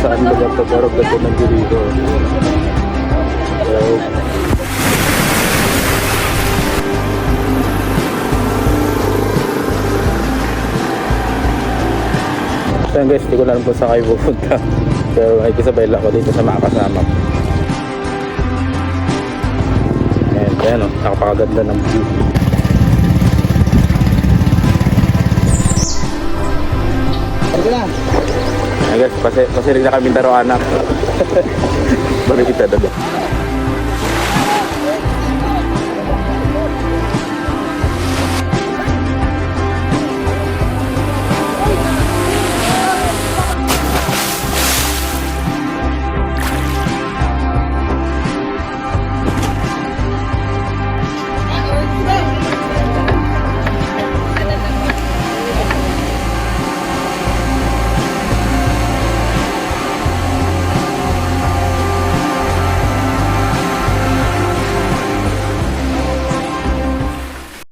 saan lugar to, pero ganda ng view dito. So, ayan guys, di ko na alam kung saan kayo pupunta. Pero nakikisabay lang ako dito sa mga kasama ko. Ayan o, nakapakaganda ng view. Ayan guys, pasirig na kami Taro anak. Balik kita doon.